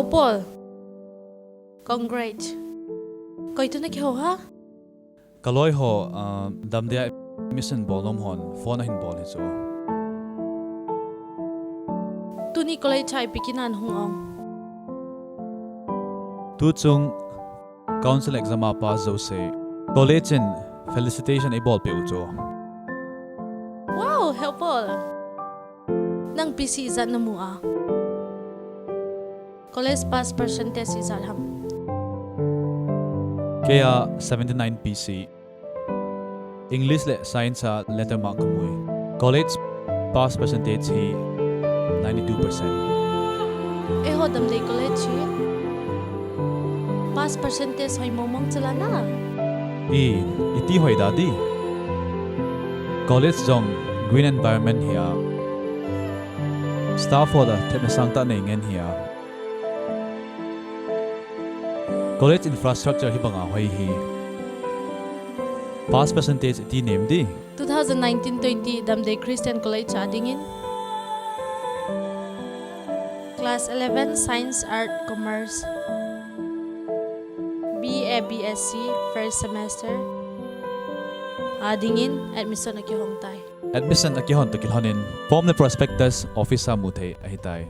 Hello Paul. Congrats. Kau itu nak kau ha? Kaloi ho Damdei mission bolom hon phone hin bol hizo. Tu ni kolai chai pikinan hungong. Tu chung council exam pass zo se college in felicitation e bol pe ucho. Wow, hello Paul. Nang PC zat na mua. College pass percentage izal ham. Kaya 79 PC. English le science letter mark kamui. College pass percentage hi 92%. Eho Damdei college hi. Pass percentage hoy momong chala na. Iti hoy dadi. College jong green environment hiya. Staff hoda thep sangta nei ngen hiya. College infrastructure hi banga hoi hi. Pass percentage iti name di. 2019-20 Damdei Christian College adingin. Class 11 Science Art Commerce. BA BSc first semester. Adingin admission akihong tay. Admission akihon to kilhonin. Form the prospectus office sa muthe ahitai.